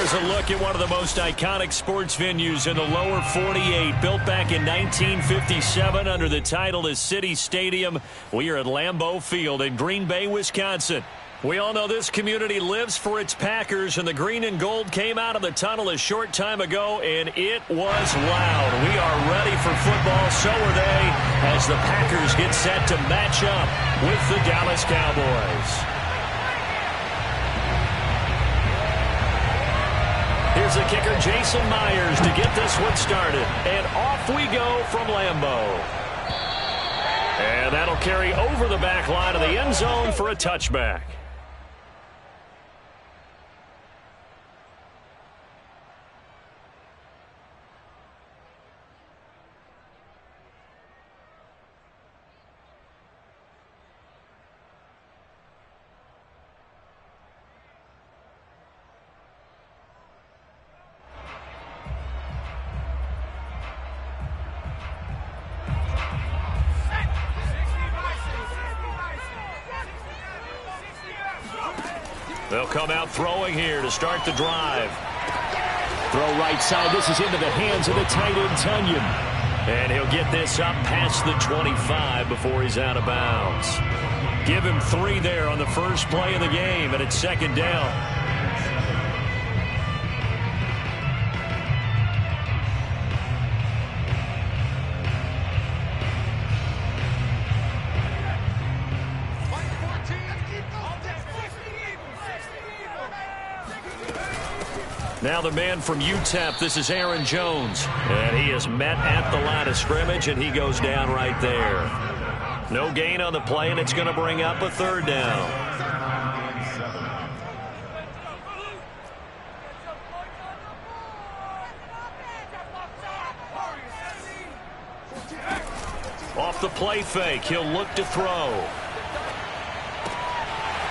Here's a look at one of the most iconic sports venues in the lower 48, built back in 1957 under the title of City Stadium. We are at Lambeau Field in Green Bay, Wisconsin. We all know this community lives for its Packers, and the green and gold came out of the tunnel a short time ago, and it was loud. We are ready for football, so are they, as the Packers get set to match up with the Dallas Cowboys. Here's the kicker, Jason Myers, to get this one started. And off we go from Lambeau. And that'll carry over the back line of the end zone for a touchback. They'll come out throwing here to start the drive. Throw right side. This is into the hands of the tight end, Tunyon. And he'll get this up past the 25 before he's out of bounds. Give him 3 there on the first play of the game, and it's second down. Now the man from UTEP, this is Aaron Jones. And he is met at the line of scrimmage, and he goes down right there. No gain on the play, and it's going to bring up a third down. Off the play fake, he'll look to throw.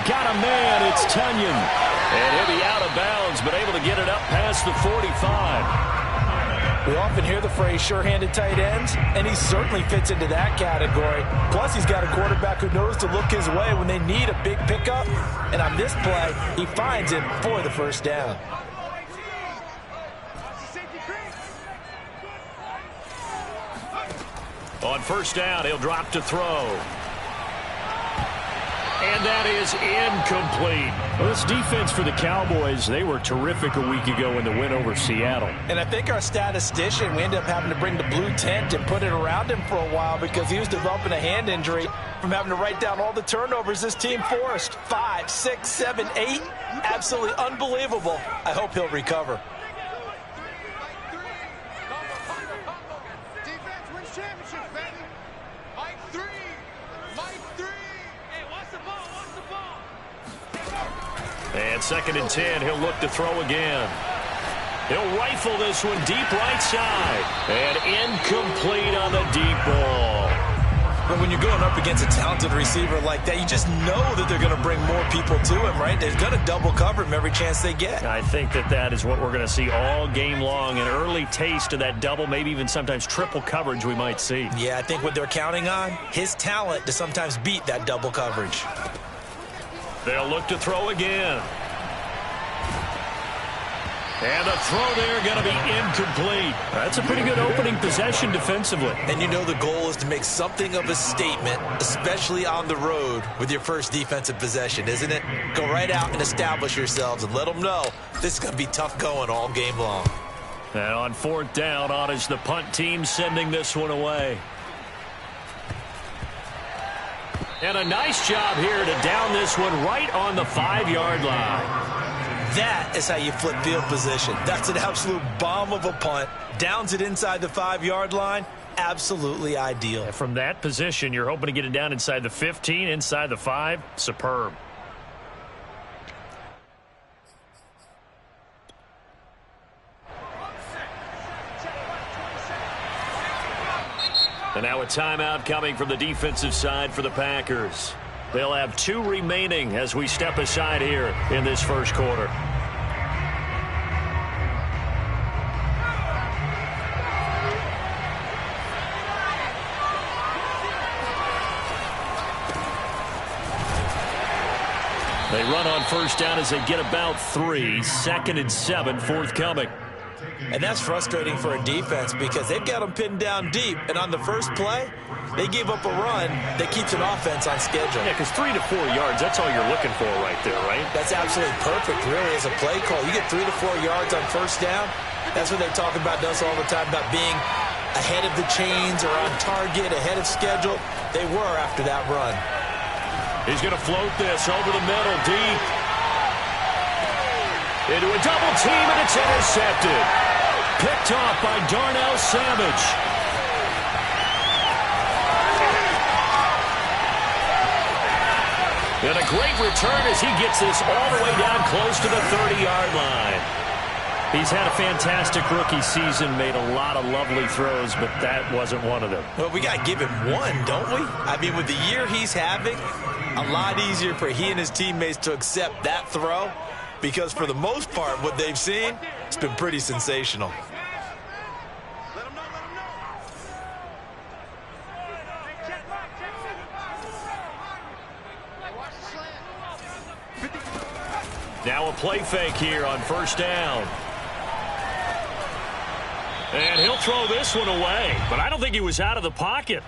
Got a man, it's Tunyon. And he'll be out of bounds, but able to get it up past the 45. We often hear the phrase sure-handed tight ends, and he certainly fits into that category. Plus, he's got a quarterback who knows to look his way when they need a big pickup. And on this play, he finds him for the first down. On first down, he'll drop to throw. And that is incomplete. Well, this defense for the Cowboys, they were terrific a week ago in the win over Seattle. And I think our statistician, we ended up having to bring the blue tent and put it around him for a while because he was developing a hand injury from having to write down all the turnovers this team forced. 5, 6, 7, 8. Absolutely unbelievable. I hope he'll recover. And second and 10, he'll look to throw again. He'll rifle this one deep right side. And incomplete on the deep ball. But when you're going up against a talented receiver like that, you just know that they're going to bring more people to him, right? They're going to double cover him every chance they get. I think that is what we're going to see all game long. An early taste of that double, maybe even sometimes triple coverage we might see. Yeah, I think what they're counting on, his talent to sometimes beat that double coverage. They'll look to throw again. And the throw there going to be incomplete. That's a pretty good opening possession defensively. And you know the goal is to make something of a statement, especially on the road with your first defensive possession, isn't it? Go right out and establish yourselves and let them know this is going to be tough going all game long. And on fourth down, on is the punt team sending this one away. And a nice job here to down this one right on the 5-yard line. That is how you flip field position. That's an absolute bomb of a punt. Downs it inside the 5-yard line. Absolutely ideal. And from that position, you're hoping to get it down inside the 15, inside the 5. Superb. And now a timeout coming from the defensive side for the Packers. They'll have 2 remaining as we step aside here in this first quarter. They run on first down as they get about 3. 2nd and 7 forthcoming. And that's frustrating for a defense because they've got them pinned down deep. And on the first play, they gave up a run that keeps an offense on schedule. Yeah, because 3 to 4 yards, that's all you're looking for right there, right? That's absolutely perfect, really, as a play call. You get 3 to 4 yards on first down. That's what they talk about us all the time, about being ahead of the chains or on target, ahead of schedule. They were after that run. He's going to float this over the middle, deep. Into a double team, and it's intercepted. Picked off by Darnell Savage. And a great return as he gets this all the way down close to the 30-yard line. He's had a fantastic rookie season, made a lot of lovely throws, but that wasn't one of them. Well, we got to give him one, don't we? I mean, with the year he's having, a lot easier for he and his teammates to accept that throw because for the most part, what they've seen, it's been pretty sensational. Now a play fake here on first down. And he'll throw this one away, but I don't think he was out of the pocket.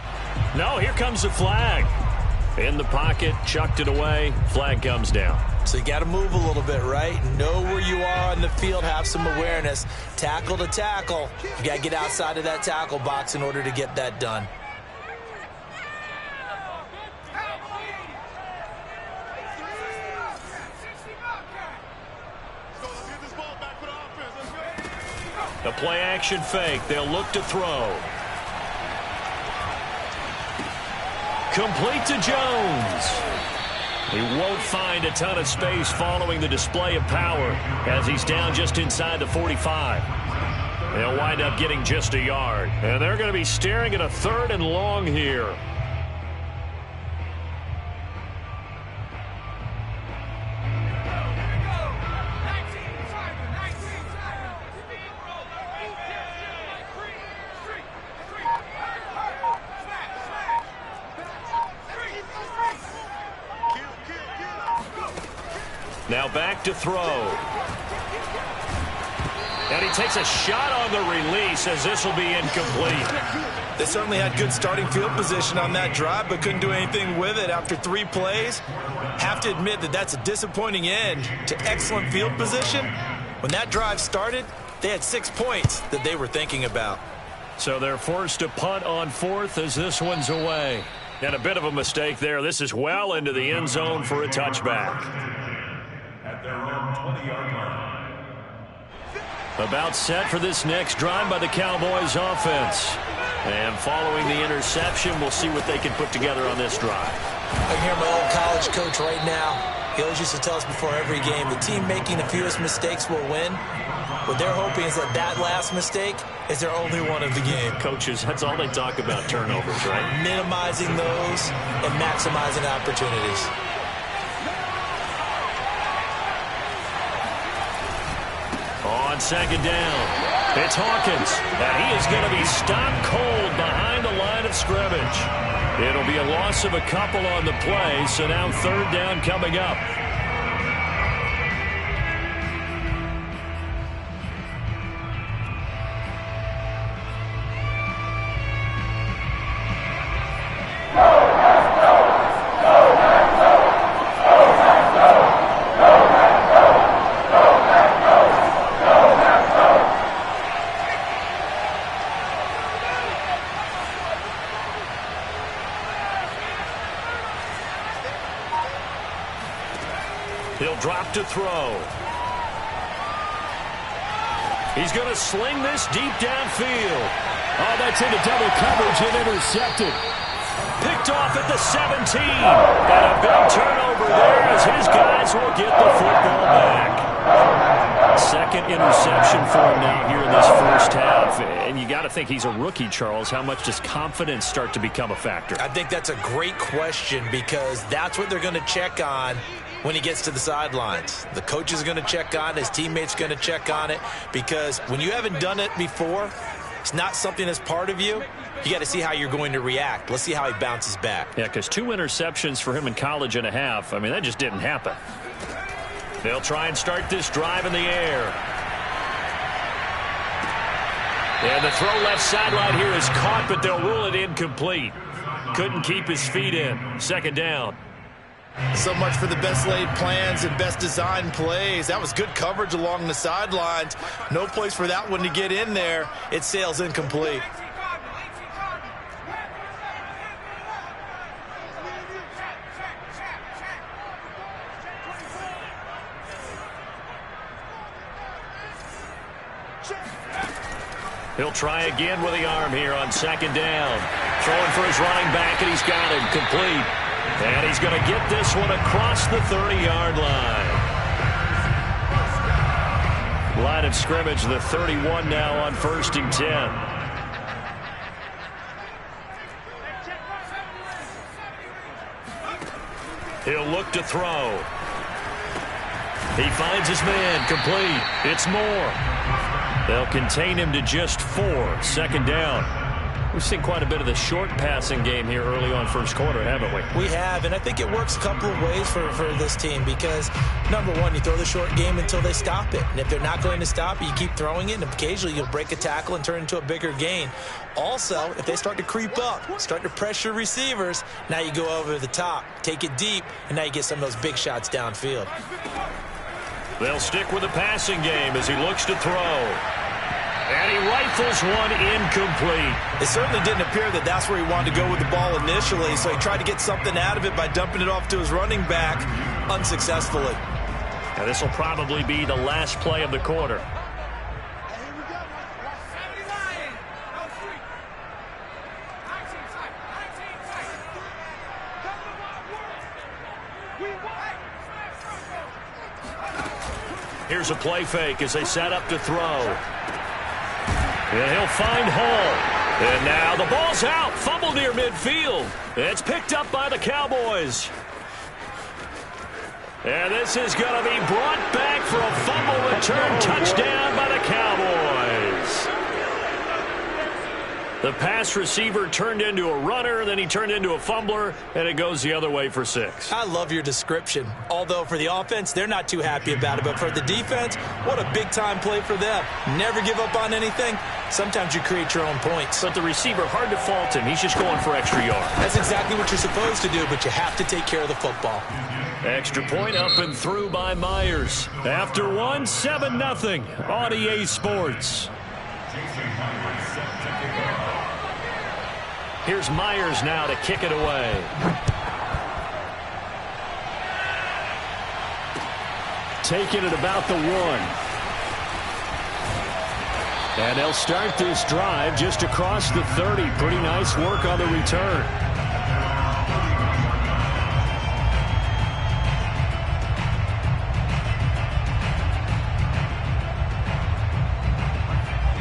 No, here comes the flag. In the pocket, chucked it away, flag comes down. So you got to move a little bit, right? Know where you are on the field, have some awareness. Tackle to tackle. You got to get outside of that tackle box in order to get that done. A play-action fake. They'll look to throw. Complete to Jones. He won't find a ton of space following the display of power as he's down just inside the 45. They'll wind up getting just a yard. And they're going to be staring at a 3rd and long here. Now back to throw. And he takes a shot on the release as this will be incomplete. They certainly had good starting field position on that drive, but couldn't do anything with it after 3 plays. Have to admit that that's a disappointing end to excellent field position. When that drive started, they had 6 points that they were thinking about. So they're forced to punt on 4th as this one's away. And a bit of a mistake there. This is well into the end zone for a touchback. Their own 20-yard line. About set for this next drive by the Cowboys offense. And following the interception, we'll see what they can put together on this drive. I can hear my old college coach right now. He always used to tell us before every game, the team making the fewest mistakes will win. What they're hoping is that that last mistake is their only one of the game. Coaches, that's all they talk about, turnovers, right? Minimizing those and maximizing opportunities. On 2nd down, it's Hawkins, and he is going to be stopped cold behind the line of scrimmage. It'll be a loss of a couple on the play, so now 3rd down coming up. He'll drop to throw. He's going to sling this deep downfield. Oh, that's into double coverage and intercepted. Picked off at the 17. And a big turnover there as his guys will get the football back. 2nd interception for him now here in this first half. And you got to think he's a rookie, Charles. How much does confidence start to become a factor? I think that's a great question because that's what they're going to check on when he gets to the sidelines. The coach is going to check on it. His teammate's going to check on it because when you haven't done it before, it's not something that's part of you. You got to see how you're going to react. Let's see how he bounces back. Yeah, because 2 interceptions for him in college and a half, I mean, that just didn't happen. They'll try and start this drive in the air. And the throw left sideline here is caught, but they'll rule it incomplete. Couldn't keep his feet in. Second down. So much for the best laid plans and best designed plays. That was good coverage along the sidelines. No place for that one to get in there. It sails incomplete. He'll try again with the arm here on second down. Throwing for his running back, and he's got it complete. And he's going to get this one across the 30-yard line. Line of scrimmage, the 31 now on 1st and 10. He'll look to throw. He finds his man, complete. It's Moore. They'll contain him to just 4. Second down. We've seen quite a bit of the short passing game here early on first quarter, haven't we? We have, and I think it works a couple of ways for this team because, number one, you throw the short game until they stop it. And if they're not going to stop it, you keep throwing it, and occasionally you'll break a tackle and turn it into a bigger gain. Also, if they start to creep up, start to pressure receivers, now you go over the top, take it deep, and now you get some of those big shots downfield. They'll stick with the passing game as he looks to throw. And he rifles one incomplete. It certainly didn't appear that that's where he wanted to go with the ball initially, so he tried to get something out of it by dumping it off to his running back unsuccessfully. And this will probably be the last play of the quarter. Here's a play fake as they set up to throw. And he'll find Hall. And now the ball's out. Fumble near midfield. It's picked up by the Cowboys. And this is going to be brought back for a fumble return touchdown by the Cowboys. The pass receiver turned into a runner, then he turned into a fumbler, and it goes the other way for 6. I love your description. Although for the offense, they're not too happy about it. But for the defense, what a big-time play for them. Never give up on anything. Sometimes you create your own points. But the receiver, hard to fault him. He's just going for extra yards. That's exactly what you're supposed to do, but you have to take care of the football. Extra point up and through by Myers. After one, 7-0 on EA Sports. Here's Myers now to kick it away. Taking it about the 1. And they'll start this drive just across the 30. Pretty nice work on the return.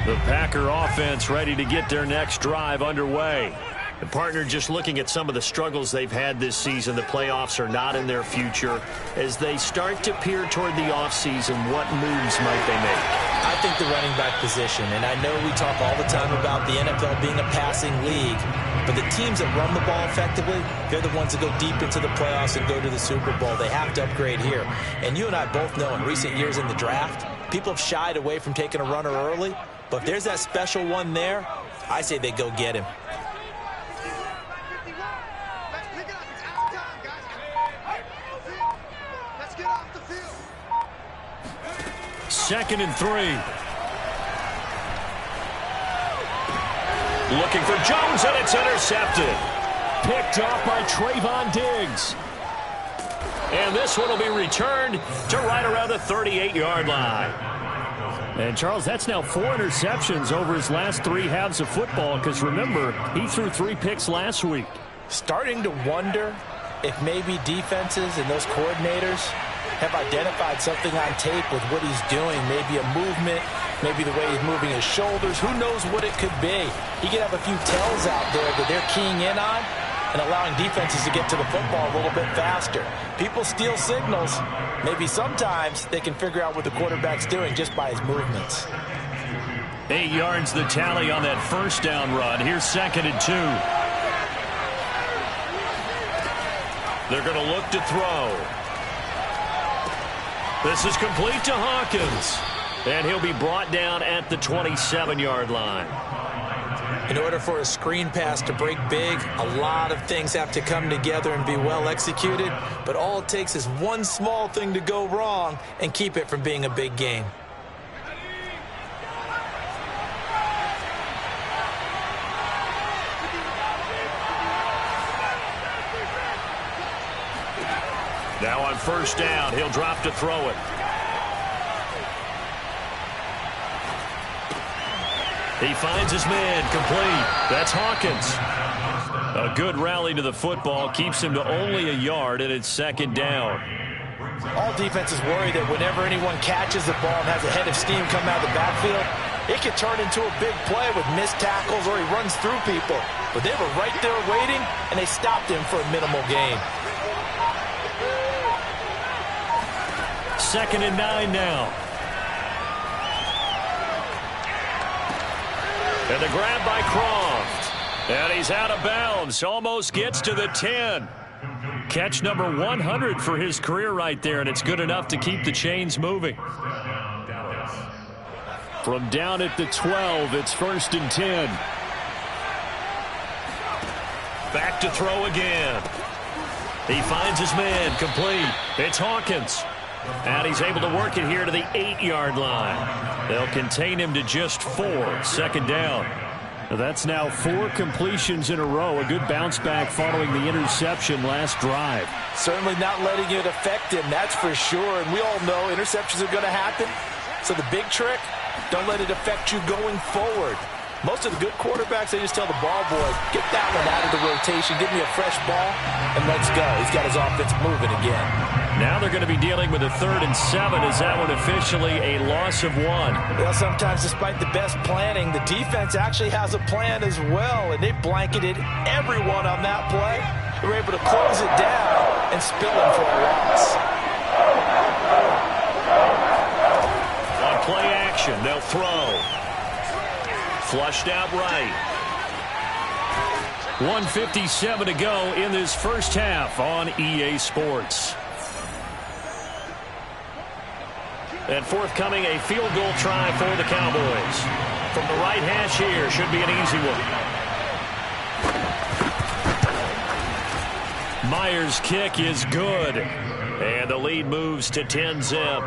The Packer offense ready to get their next drive underway. The partner just looking at some of the struggles they've had this season. The playoffs are not in their future. As they start to peer toward the offseason, what moves might they make? I think the running back position, and I know we talk all the time about the NFL being a passing league, but the teams that run the ball effectively, they're the ones that go deep into the playoffs and go to the Super Bowl. They have to upgrade here. And you and I both know in recent years in the draft, people have shied away from taking a runner early, but if there's that special one there, I say they go get him. Second and 3. Looking for Jones, and it's intercepted. Picked off by Trayvon Diggs. And this one will be returned to right around the 38-yard line. And, Charles, that's now 4 interceptions over his last 3 halves of football because, remember, he threw 3 picks last week. Starting to wonder if maybe defenses and those coordinators have identified something on tape with what he's doing. Maybe a movement, maybe the way he's moving his shoulders. Who knows what it could be? He could have a few tells out there that they're keying in on and allowing defenses to get to the football a little bit faster. People steal signals. Maybe sometimes they can figure out what the quarterback's doing just by his movements. 8 yards the tally on that first down run. Here's second and 2. They're going to look to throw. This is complete to Hawkins. And he'll be brought down at the 27-yard line. In order for a screen pass to break big, a lot of things have to come together and be well executed. But all it takes is one small thing to go wrong and keep it from being a big game. Now on first down, he'll drop to throw it. He finds his man, complete. That's Hawkins. A good rally to the football keeps him to only a yard, and it's second down. All defenses worry that whenever anyone catches the ball and has a head of steam come out of the backfield, it can turn into a big play with missed tackles or he runs through people. But they were right there waiting, and they stopped him for a minimal gain. 2nd and 9 now. And the grab by Croft. And he's out of bounds. Almost gets to the 10. Catch number 100 for his career right there, and it's good enough to keep the chains moving. From down at the 12, it's 1st and 10. Back to throw again. He finds his man, complete. It's Hawkins. And he's able to work it here to the 8-yard line. They'll contain him to just 4. 2nd down. That's now 4 completions in a row. A good bounce back following the interception last drive. Certainly not letting it affect him, that's for sure. And we all know interceptions are going to happen. So the big trick, don't let it affect you going forward. Most of the good quarterbacks, they just tell the ball boy, get that one out of the rotation, give me a fresh ball, and let's go. He's got his offense moving again. Now they're going to be dealing with a 3rd and 7. Is that one officially a loss of 1? Well, sometimes despite the best planning, the defense actually has a plan as well, and they blanketed everyone on that play. They were able to close it down and spill him for a loss. On play action, they'll throw. Flushed out right. 1:57 to go in this first half on EA Sports. And forthcoming, a field goal try for the Cowboys. From the right hash here, should be an easy one. Myers' kick is good. And the lead moves to 10-zip.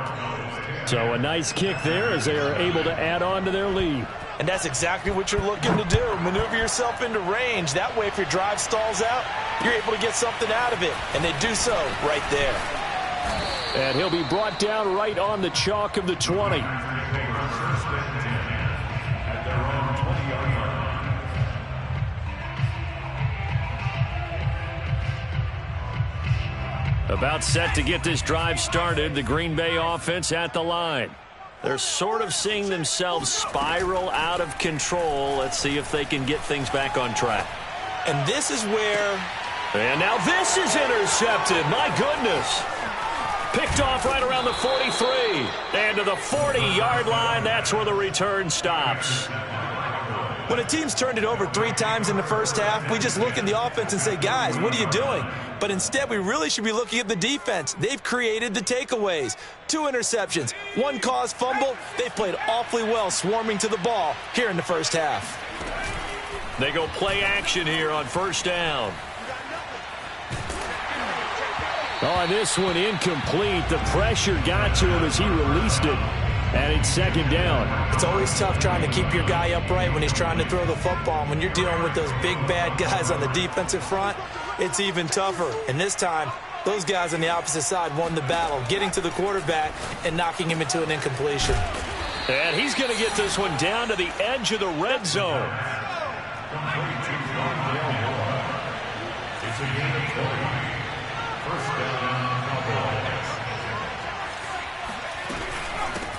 So a nice kick there as they are able to add on to their lead. And that's exactly what you're looking to do. Maneuver yourself into range. That way, if your drive stalls out, you're able to get something out of it. And they do so right there. And he'll be brought down right on the chalk of the 20. About set to get this drive started. The Green Bay offense at the line. They're sort of seeing themselves spiral out of control. Let's see if they can get things back on track. And this is where... And now this is intercepted. My goodness. Picked off right around the 43. And to the 40-yard line, that's where the return stops. When a team's turned it over 3 times in the first half, we just look at the offense and say, guys, what are you doing? But instead, we really should be looking at the defense. They've created the takeaways. 2 interceptions, 1 caused fumble. They played awfully well swarming to the ball here in the first half. They go play action here on first down. Oh, this one incomplete. The pressure got to him as he released it. And it's second down. It's always tough trying to keep your guy upright when he's trying to throw the football. When you're dealing with those big, bad guys on the defensive front, it's even tougher. And this time, those guys on the opposite side won the battle, getting to the quarterback and knocking him into an incompletion. And he's going to get this one down to the edge of the red zone.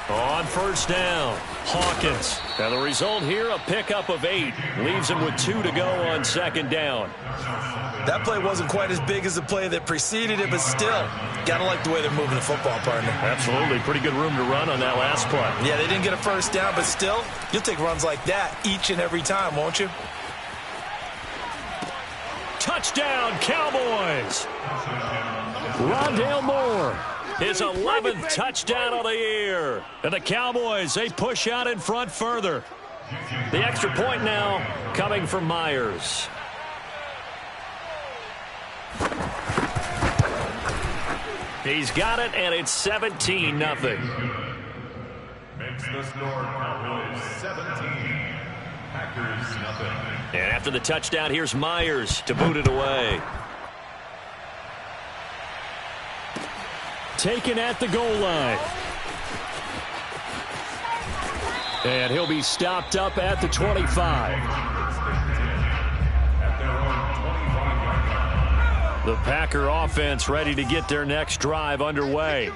On first down, Hawkins. And the result here, a pickup of 8. Leaves him with 2 to go on second down. That play wasn't quite as big as the play that preceded it, but still, gotta like the way they're moving the football, partner. Absolutely. Pretty good room to run on that last play. Yeah, they didn't get a first down, but still, you'll take runs like that each and every time, won't you? Touchdown, Cowboys! Cowboys. Rondale Moore. His 11th touchdown of the year. And the Cowboys, they push out in front further. The extra point now coming from Myers. He's got it, and it's 17-0. Makes the score Cowboys 17, Packers nothing. And after the touchdown, here's Myers to boot it away. Taken at the goal line. And he'll be stopped up at the 25. The Packer offense ready to get their next drive underway.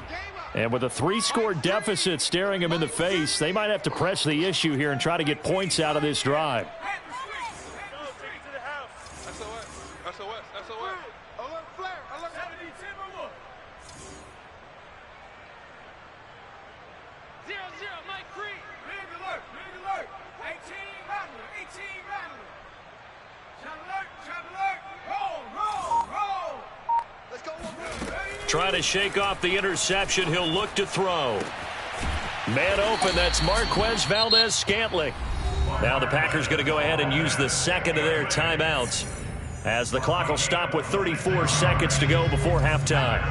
And with a 3-score deficit staring them in the face, they might have to press the issue here and try to get points out of this drive. Trying to shake off the interception, he'll look to throw. Man open, that's Marquez Valdez-Scantling. Now the Packers going to go ahead and use the second of their timeouts, as the clock will stop with 34 seconds to go before halftime.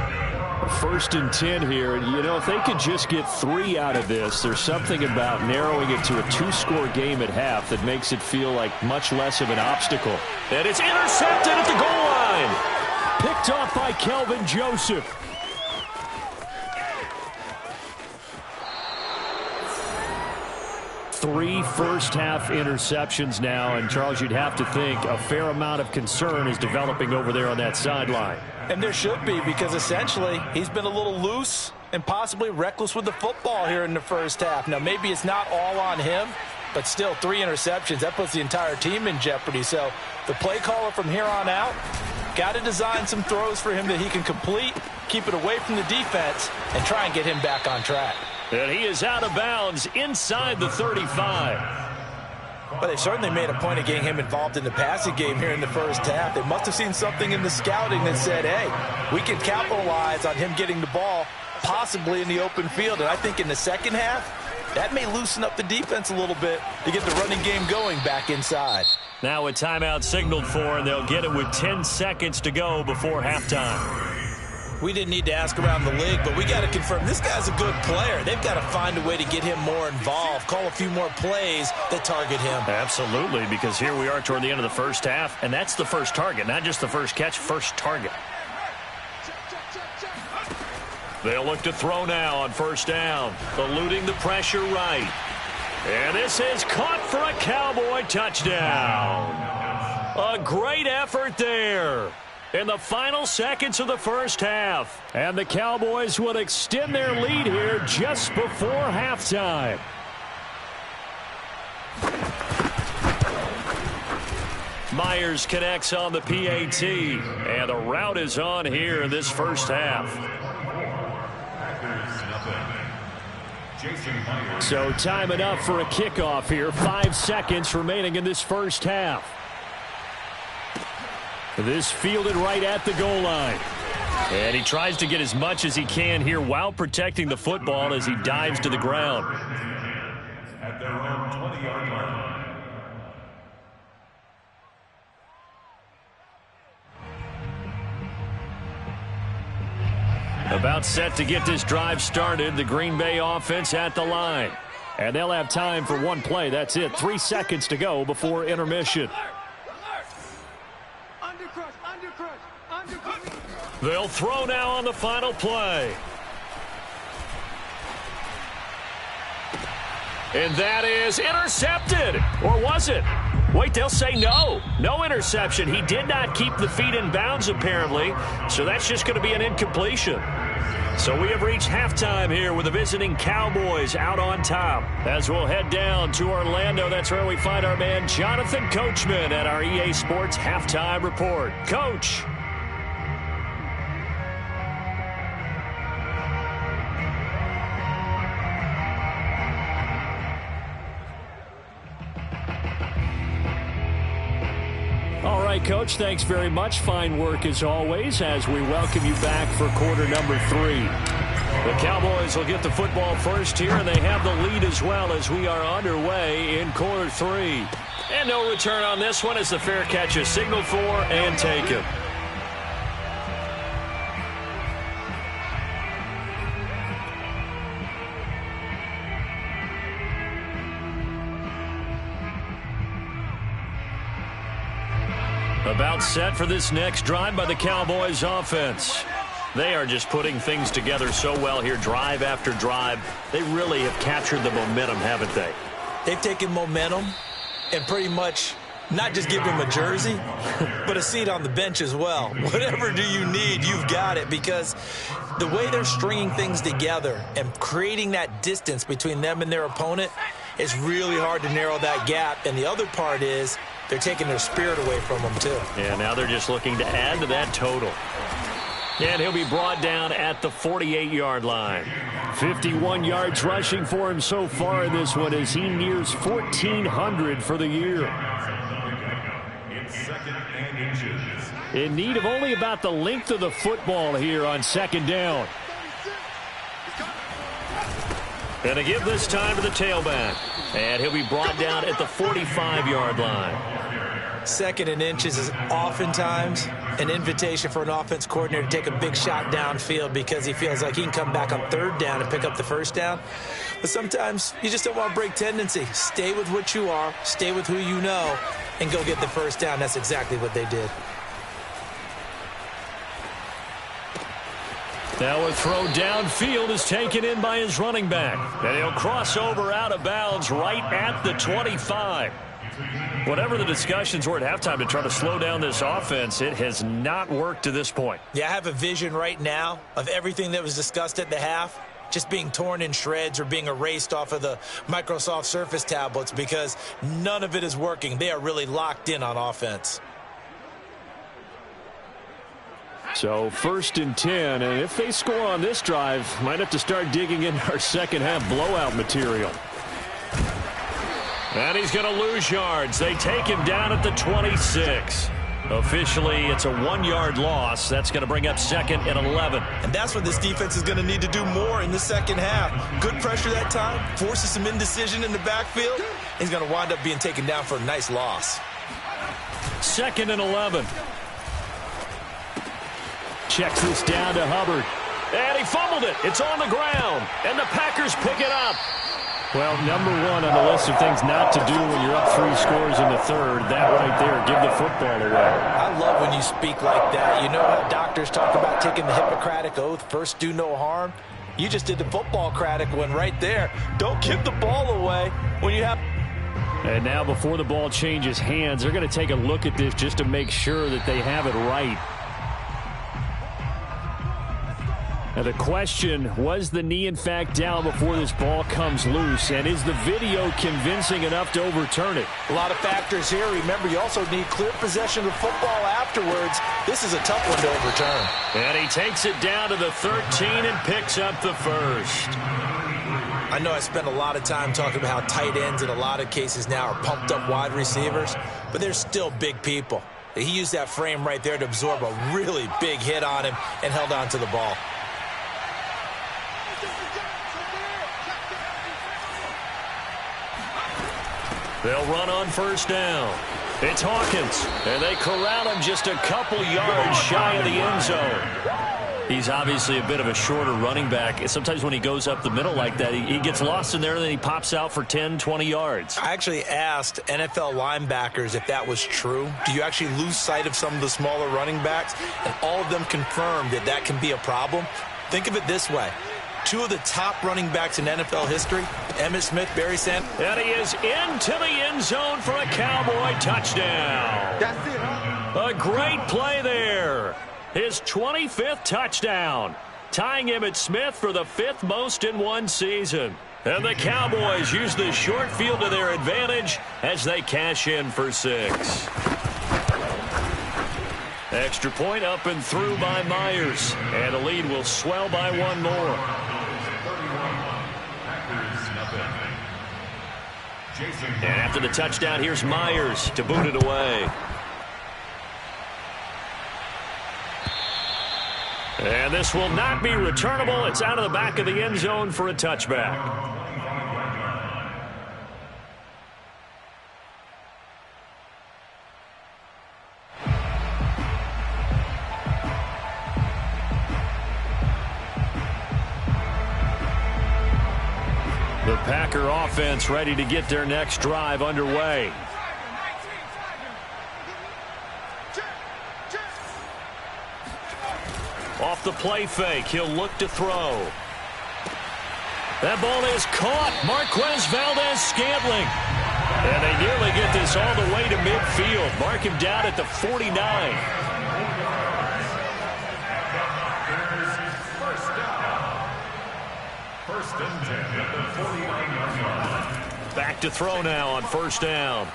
1st and 10 here, and you know, if they could just get 3 out of this, there's something about narrowing it to a 2-score game at half that makes it feel like much less of an obstacle. And it's intercepted at the goal line. Picked off by Kelvin Joseph. Three first-half interceptions now, and Charles, you'd have to think a fair amount of concern is developing over there on that sideline. And there should be, because essentially he's been a little loose and possibly reckless with the football here in the first half. Now, maybe it's not all on him, but still 3 interceptions. That puts the entire team in jeopardy. So the play caller from here on out got to design some throws for him that he can complete, keep it away from the defense, and try and get him back on track. And he is out of bounds inside the 35. But they certainly made a point of getting him involved in the passing game here in the first half. They must have seen something in the scouting that said, hey, we can capitalize on him getting the ball possibly in the open field. And I think in the second half, that may loosen up the defense a little bit to get the running game going back inside. Now a timeout signaled for, and they'll get it with 10 seconds to go before halftime. We didn't need to ask around the league, but we got to confirm this guy's a good player. They've got to find a way to get him more involved, call a few more plays that target him. Absolutely, because here we are toward the end of the first half, and that's the first target, not just the first catch, first target. They'll look to throw now on first down, eluding the pressure right. And this is caught for a Cowboy touchdown. A great effort there in the final seconds of the first half. And the Cowboys will extend their lead here just before halftime. Myers connects on the PAT, and the route is on here in this first half. So time enough for a kickoff here. 5 seconds remaining in this first half. This fielded right at the goal line. And he tries to get as much as he can here while protecting the football as he dives to the ground. At their own 20-yard line. About set to get this drive started, the Green Bay offense at the line. And they'll have time for one play. That's it. 3 seconds to go before intermission. They'll throw now on the final play. And that is intercepted. Or was it? Wait, they'll say no. No interception. He did not keep the feet in bounds, apparently. So that's just going to be an incompletion. So we have reached halftime here with the visiting Cowboys out on top. As we'll head down to Orlando, that's where we find our man Jonathan Coachman at our EA Sports Halftime Report. Coach. All right, right, Coach. Thanks very much. Fine work as always as we welcome you back for quarter number 3. The Cowboys will get the football first here, and they have the lead as well as we are underway in quarter 3. And no return on this one as the fair catch is signaled for and taken. About set for this next drive by the Cowboys offense. They are just putting things together so well here, drive after drive. They really have captured the momentum, haven't they? They've taken momentum and pretty much not just give them a jersey, but a seat on the bench as well. Whatever do you need, you've got it, because the way they're stringing things together and creating that distance between them and their opponent is really hard to narrow that gap. And the other part is they're taking their spirit away from them, too. Yeah, now they're just looking to add to that total. And he'll be brought down at the 48-yard line. 51 yards rushing for him so far in this one as he nears 1,400 for the year. In need of only about the length of the football here on second down. And to give this time to the tailback. And he'll be brought down at the 45-yard line. Second and inches is oftentimes an invitation for an offense coordinator to take a big shot downfield because he feels like he can come back on third down and pick up the first down. But sometimes you just don't want to break tendency. Stay with what you are, stay with who you know, and go get the first down. That's exactly what they did. Now a throw downfield is taken in by his running back. And he'll cross over out of bounds right at the 25. Whatever the discussions were at halftime to try to slow down this offense, it has not worked to this point. Yeah, I have a vision right now of everything that was discussed at the half just being torn in shreds or being erased off of the Microsoft Surface tablets because none of it is working. They are really locked in on offense. So 1st and 10, and if they score on this drive, might have to start digging in our second half blowout material. And he's going to lose yards. They take him down at the 26. Officially, it's a 1-yard loss. That's going to bring up 2nd and 11. And that's what this defense is going to need to do more in the second half. Good pressure that time, forces some indecision in the backfield. He's going to wind up being taken down for a nice loss. 2nd and 11. Checks this down to Hubbard. And he fumbled it. It's on the ground. And the Packers pick it up. Well, number one on the list of things not to do when you're up 3 scores in the third, that right there, give the football away. I love when you speak like that. You know how doctors talk about taking the Hippocratic Oath, first do no harm? You just did the football-cratic one right there. Don't give the ball away when you have... And now before the ball changes hands, they're going to take a look at this just to make sure that they have it right. Now the question, was the knee in fact down before this ball comes loose? And is the video convincing enough to overturn it? A lot of factors here. Remember, you also need clear possession of football afterwards. This is a tough one to overturn. And he takes it down to the 13 and picks up the first. I know I spent a lot of time talking about how tight ends in a lot of cases now are pumped up wide receivers, but they're still big people. He used that frame right there to absorb a really big hit on him and held on to the ball. They'll run on first down. It's Hawkins, and they corral him just a couple yards shy of the end zone. He's obviously a bit of a shorter running back. Sometimes when he goes up the middle like that, he gets lost in there, and then he pops out for 10, 20 yards. I actually asked NFL linebackers if that was true. Do you actually lose sight of some of the smaller running backs? And all of them confirmed that that can be a problem. Think of it this way. 2 of the top running backs in NFL history, Emmitt Smith, Barry Sanders. And he is into the end zone for a Cowboy touchdown. That's it, huh? A great play there. His 25th touchdown, tying Emmitt Smith for the 5th most in one season. And the Cowboys use the short field to their advantage as they cash in for 6. Extra point up and through by Myers. And the lead will swell by 1 more. And after the touchdown, here's Myers to boot it away. And this will not be returnable. It's out of the back of the end zone for a touchback. The Packer offense ready to get their next drive underway. Off the play fake, he'll look to throw. That ball is caught. Marquez Valdez-Scantling. And they nearly get this all the way to midfield. Mark him down at the 49. First and 10 at the 49-yard line. Back to throw now on first down.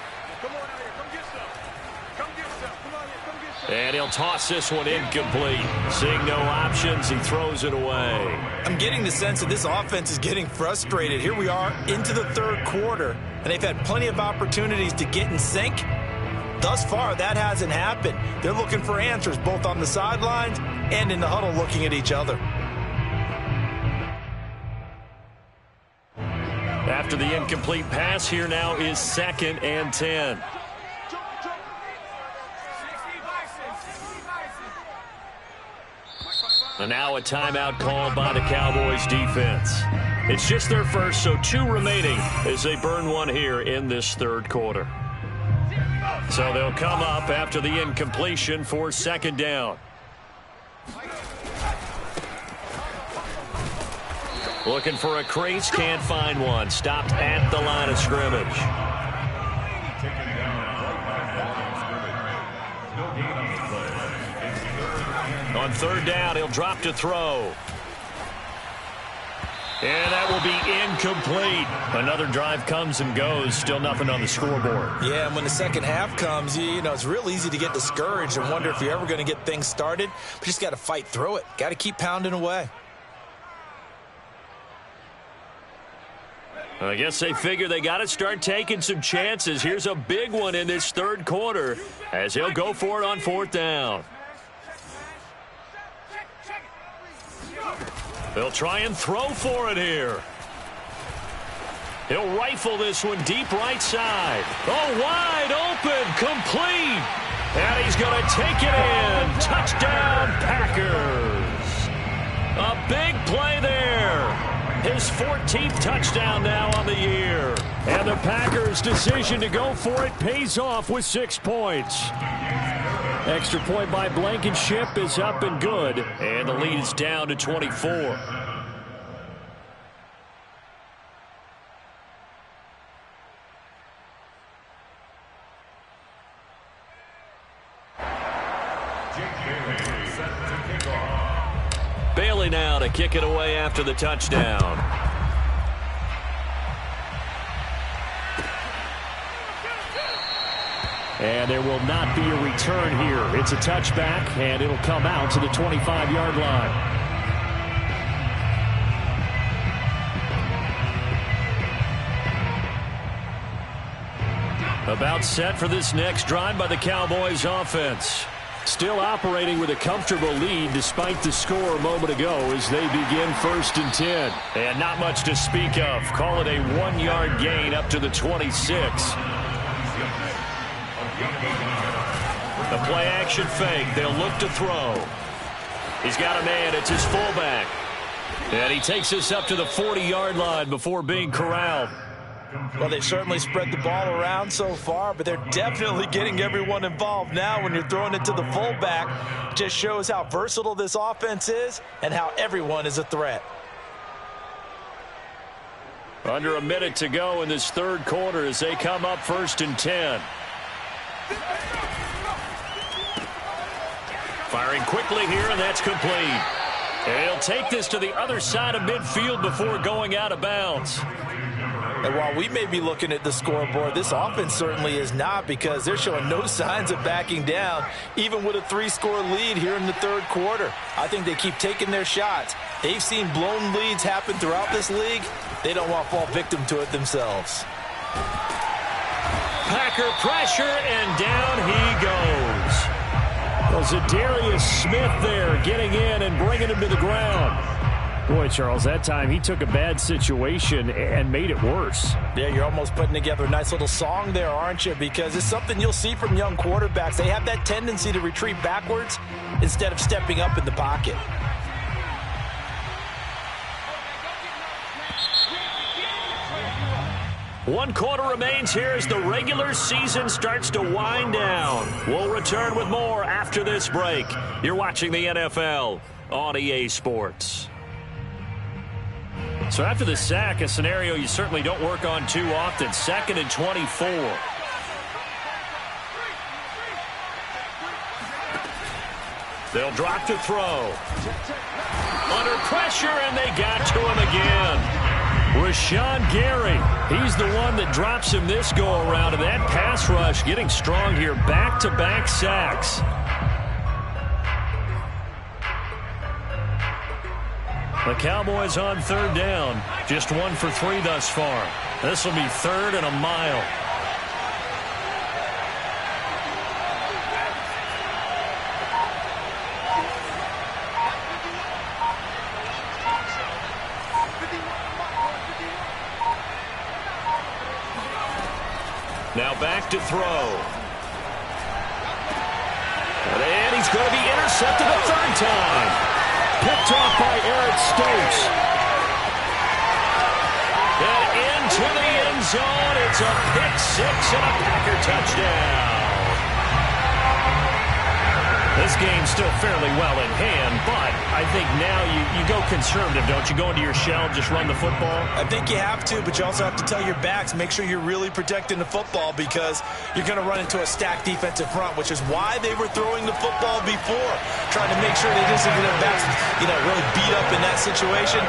And he'll toss this one incomplete. Seeing no options, he throws it away. I'm getting the sense that this offense is getting frustrated. Here we are into the third quarter, and they've had plenty of opportunities to get in sync. Thus far, that hasn't happened. They're looking for answers both on the sidelines and in the huddle looking at each other. After the incomplete pass, here now is 2nd and 10. And now a timeout called by the Cowboys defense. It's just their first, so 2 remaining as they burn one here in this third quarter. So they'll come up after the incompletion for 2nd down. Looking for a crease, can't find one. Stopped at the line of scrimmage. On 3rd down, he'll drop to throw. And that will be incomplete. Another drive comes and goes. Still nothing on the scoreboard. Yeah, and when the second half comes, you know, it's real easy to get discouraged and wonder if you're ever going to get things started. But you just got to fight through it. Got to keep pounding away. I guess they figure they got to start taking some chances. Here's a big one in this third quarter as he'll go for it on 4th down. They'll try and throw for it here. He'll rifle this one deep right side. Oh, wide open, complete. And he's going to take it in. Touchdown, Packers. A big play there. His 14th touchdown now on the year. And the Packers' decision to go for it pays off with 6 points. Extra point by Blankenship is up and good. And the lead is down to 24. Bailey now to kick it away after the touchdown. And there will not be a return here. It's a touchback, and it'll come out to the 25-yard line. About set for this next drive by the Cowboys offense. Still operating with a comfortable lead despite the score a moment ago as they begin 1st and 10. And not much to speak of. Call it a 1-yard gain up to the 26. The play-action fake. They'll look to throw. He's got a man. It's his fullback. And he takes this up to the 40-yard line before being corralled. Well, they've certainly spread the ball around so far, but they're definitely getting everyone involved now when you're throwing it to the fullback. Just shows how versatile this offense is and how everyone is a threat. Under a minute to go in this third quarter as they come up 1st and 10. Firing quickly here, and that's complete. And he'll take this to the other side of midfield before going out of bounds. And while we may be looking at the scoreboard, this offense certainly is not, because they're showing no signs of backing down, even with a 3-score lead here in the third quarter. I think they keep taking their shots. They've seen blown leads happen throughout this league. They don't want to fall victim to it themselves. Packer pressure, and down he goes. Well, Zadarius Smith there getting in and bringing him to the ground. Boy, Charles, that time he took a bad situation and made it worse. Yeah, you're almost putting together a nice little song there, aren't you? Because it's something you'll see from young quarterbacks. They have that tendency to retreat backwards instead of stepping up in the pocket. One quarter remains here as the regular season starts to wind down. We'll return with more after this break. You're watching the NFL on EA Sports. So after the sack, a scenario you certainly don't work on too often. 2nd and 24. They'll drop to throw. Under pressure, and they got to him again. Rashawn Gary, he's the one that drops him this go-around. And that pass rush getting strong here. Back-to-back sacks. The Cowboys on 3rd down. Just 1 for 3 thus far. This will be 3rd and a mile. Now back to throw. And he's going to be intercepted a 3rd time. Picked off by Eric Stokes. And into the end zone. It's a pick 6 and a Packer touchdown. This game's still fairly well in hand, but I think now you go conservative, don't you? Go into your shell, just run the football? I think you have to, but you also have to tell your backs, make sure you're really protecting the football because you're going to run into a stacked defensive front, which is why they were throwing the football before, trying to make sure they didn't get their backs, really beat up in that situation.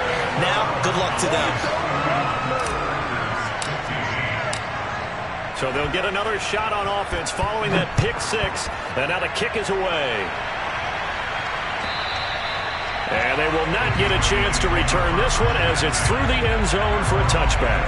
Now, good luck to them. So they'll get another shot on offense following that pick 6. And now the kick is away. And they will not get a chance to return this one as it's through the end zone for a touchback.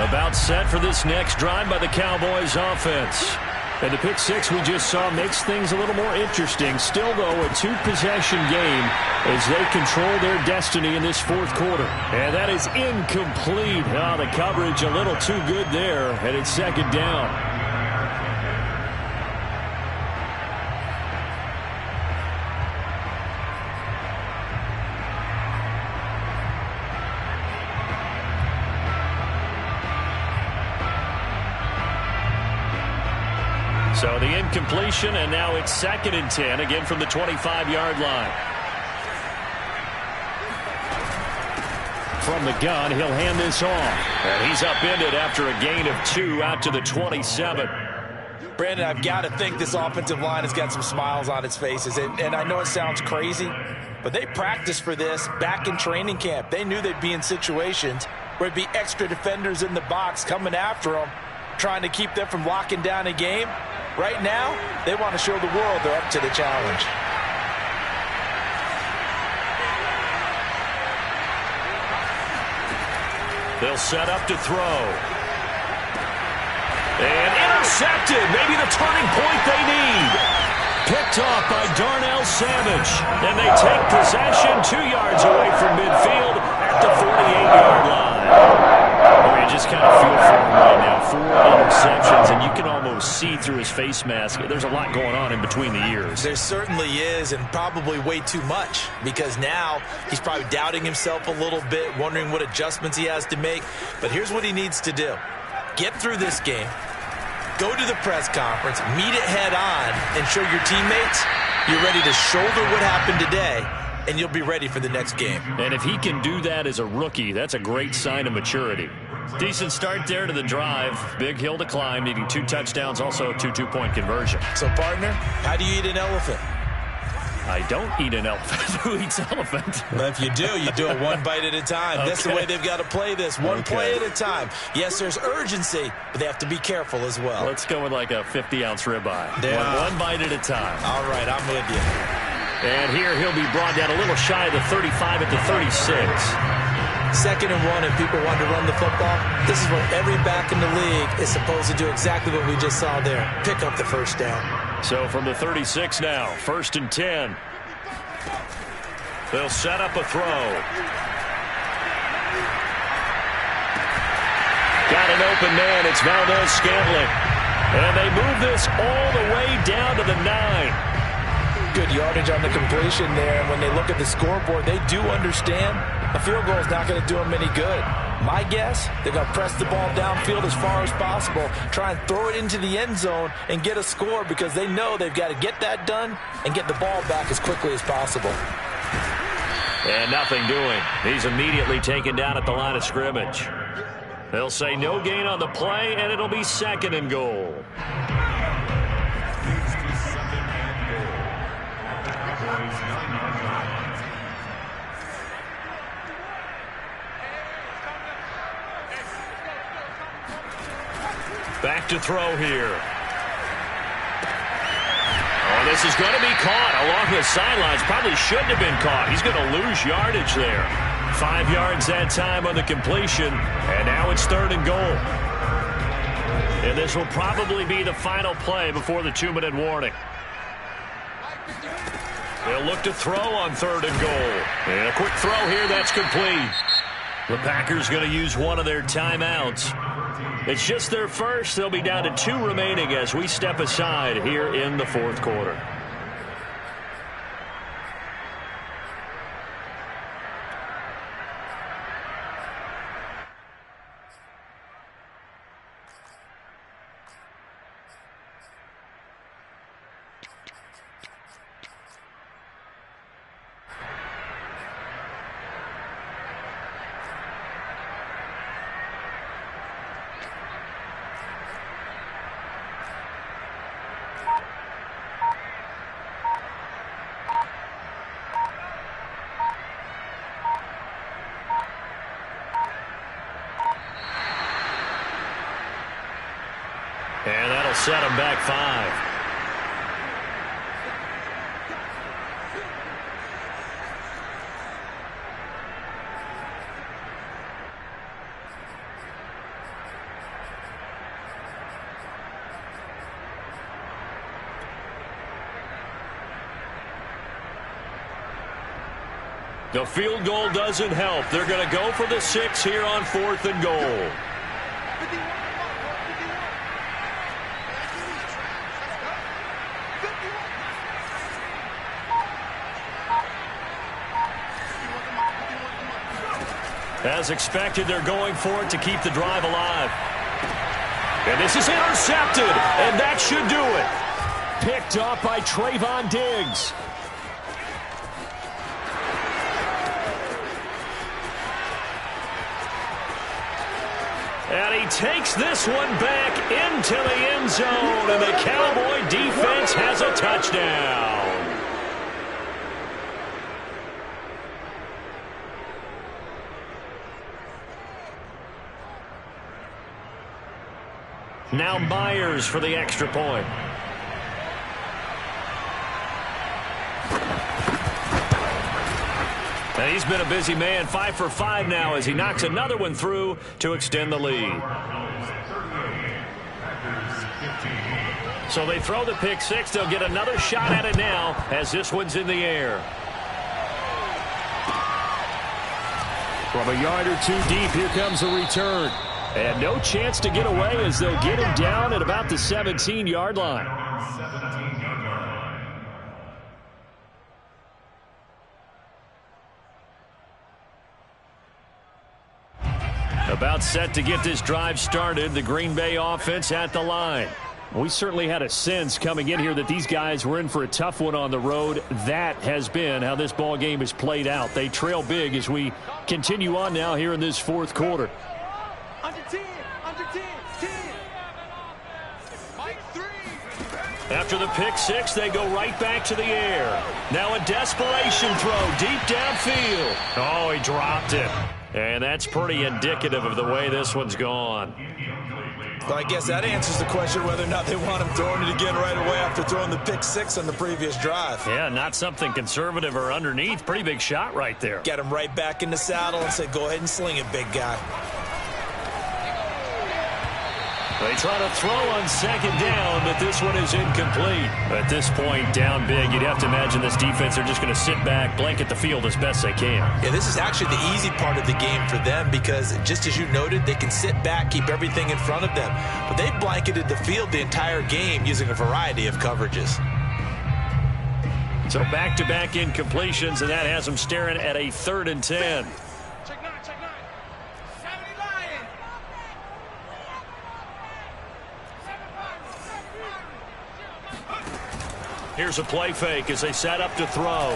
About set for this next drive by the Cowboys offense. And the pick 6 we just saw makes things a little more interesting. Still, though, a 2-possession game as they control their destiny in this 4th quarter. And that is incomplete. The coverage a little too good there, and it's 2nd down. So the incompletion, and now it's 2nd and 10, again from the 25-yard line. From the gun, he'll hand this off. And he's upended after a gain of 2 out to the 27. Brandon, I've got to think this offensive line has got some smiles on its faces. And I know it sounds crazy, but they practiced for this back in training camp. They knew they'd be in situations where it'd be extra defenders in the box coming after them, trying to keep them from locking down a game. Right now, they want to show the world they're up to the challenge. They'll set up to throw. And intercepted. Maybe the turning point they need. Picked off by Darnell Savage. And they take possession 2 yards away from midfield at the 48-yard line. You just kind of feel for him right now. 4 interceptions, and you can almost see through his face mask. There's a lot going on in between the ears. There certainly is, and probably way too much, because now he's probably doubting himself a little bit, wondering what adjustments he has to make. But here's what he needs to do. Get through this game, go to the press conference, meet it head on, and show your teammates you're ready to shoulder what happened today, and you'll be ready for the next game. And if he can do that as a rookie, that's a great sign of maturity. Decent start there to the drive. Big hill to climb, needing 2 touchdowns, also a 2 point conversion. So, partner, how do you eat an elephant? I don't eat an elephant. Who eats elephant? Well, if you do it 1 bite at a time. Okay. That's the way they've got to play this. One play at a time. Yes, there's urgency, but they have to be careful as well. Let's go with like a 50-ounce ribeye. One bite at a time. All right, I'm with you. And here he'll be brought down a little shy of the 35 at the 36. 2nd and 1 and people want to run the football. This is what every back in the league is supposed to do, exactly what we just saw there. Pick up the first down. So from the 36 now, 1st and 10. They'll set up a throw. Got an open man. It's Valdez-Scantling. And they move this all the way down to the 9. Good yardage on the completion there. And when they look at the scoreboard, they do understand a field goal is not going to do them any good. My guess, they're going to press the ball downfield as far as possible, try and throw it into the end zone and get a score, because they know they've got to get that done and get the ball back as quickly as possible. And nothing doing. He's immediately taken down at the line of scrimmage. They'll say no gain on the play, and it'll be 2nd and goal. Back to throw here. Oh, this is going to be caught along the sidelines. Probably shouldn't have been caught. He's going to lose yardage there. 5 yards that time on the completion, and now it's 3rd and goal. And this will probably be the final play before the 2-minute warning. They'll look to throw on 3rd and goal. And a quick throw here, that's complete. The Packers going to use one of their timeouts. It's just their first. They'll be down to 2 remaining as we step aside here in the 4th quarter. And that'll set them back 5. The field goal doesn't help. They're going to go for the 6 here on 4th and goal. As expected, they're going for it to keep the drive alive. And this is intercepted, and that should do it. Picked off by Trayvon Diggs. And he takes this one back into the end zone, and the Cowboy defense has a touchdown. Now Myers for the extra point. And he's been a busy man, 5 for 5 now as he knocks another one through to extend the lead. So they throw the pick 6. They'll get another shot at it now as this one's in the air. From a yard or 2 deep, here comes a return. And no chance to get away as they'll get him down at about the 17-yard line. About set to get this drive started. The Green Bay offense at the line. We certainly had a sense coming in here that these guys were in for a tough one on the road. That has been how this ball game has played out. They trail big as we continue on now here in this 4th quarter. After the pick 6, they go right back to the air. Now a desperation throw deep downfield. Oh, he dropped it. And that's pretty indicative of the way this one's gone. Well, I guess that answers the question whether or not they want him throwing it again right away after throwing the pick six on the previous drive. Yeah, not something conservative or underneath. Pretty big shot right there. Get him right back in the saddle and say, go ahead and sling it, big guy. They try to throw on second down, but this one is incomplete. At this point, down big, you'd have to imagine this defense are just going to sit back, blanket the field as best they can. Yeah, this is actually the easy part of the game for them because, just as you noted, they can sit back, keep everything in front of them. But they blanketed the field the entire game using a variety of coverages. So back-to-back incompletions, and that has them staring at a 3rd and 10. Here's a play fake as they set up to throw.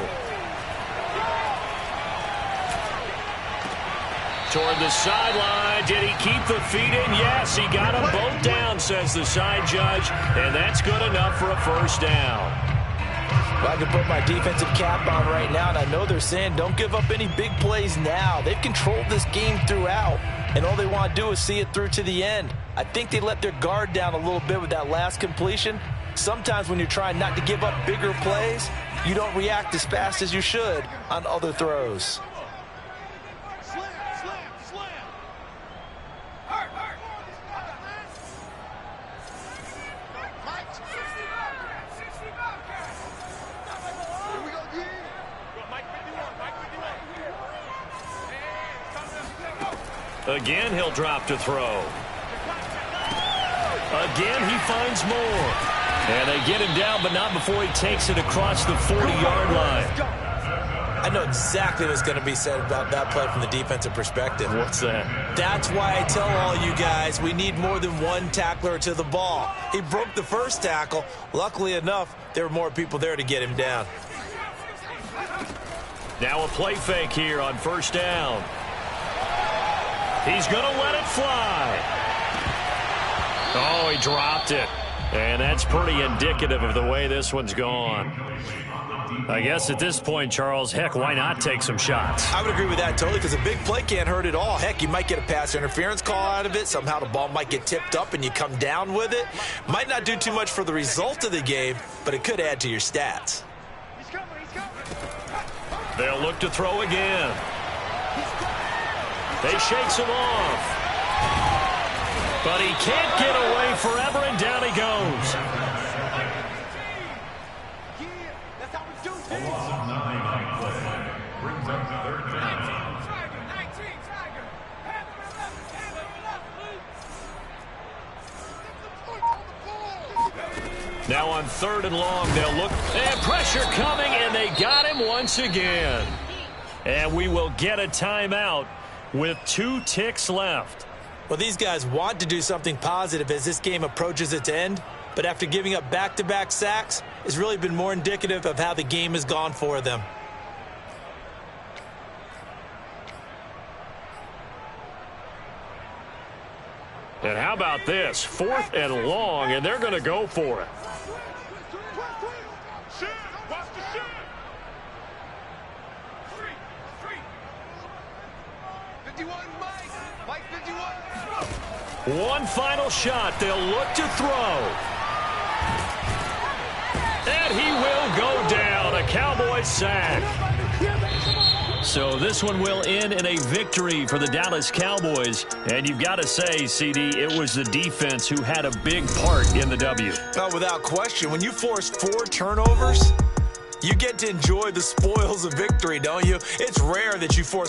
Toward the sideline. Did he keep the feet in? Yes, he got them both down, says the side judge. And that's good enough for a first down. Well, I can put my defensive cap on right now, and I know they're saying don't give up any big plays now. They've controlled this game throughout, and all they want to do is see it through to the end. I think they let their guard down a little bit with that last completion. Sometimes when you're trying not to give up bigger plays, you don't react as fast as you should on other throws. Again, he'll drop to throw. Again, he finds more. And they get him down, but not before he takes it across the 40-yard line. I know exactly what's going to be said about that play from the defensive perspective. What's that? That's why I tell all you guys we need more than one tackler to the ball. He broke the first tackle. Luckily enough, there were more people there to get him down. Now a play fake here on first down. He's going to let it fly. Oh, he dropped it. And that's pretty indicative of the way this one's gone. I guess at this point, Charles, heck, why not take some shots? I would agree with that totally because a big play can't hurt at all. Heck, you might get a pass interference call out of it. Somehow the ball might get tipped up and you come down with it. Might not do too much for the result of the game, but it could add to your stats. They'll look to throw again. They shakes him off. But he can't get away forever, and down he goes. A loss of 9 on play brings up 3rd down. Now on 3rd and long, they'll look. And pressure coming, and they got him once again. And we will get a timeout with 2 ticks left. Well, these guys want to do something positive as this game approaches its end, but after giving up back-to-back sacks, it's really been more indicative of how the game has gone for them. And how about this? 4th and long, and they're going to go for it. One final shot. They'll look to throw. And he will go down. A Cowboys sack. So this one will end in a victory for the Dallas Cowboys. And you've got to say, CD, it was the defense who had a big part in the W. Oh, without question. When you force 4 turnovers, you get to enjoy the spoils of victory, don't you? It's rare that you force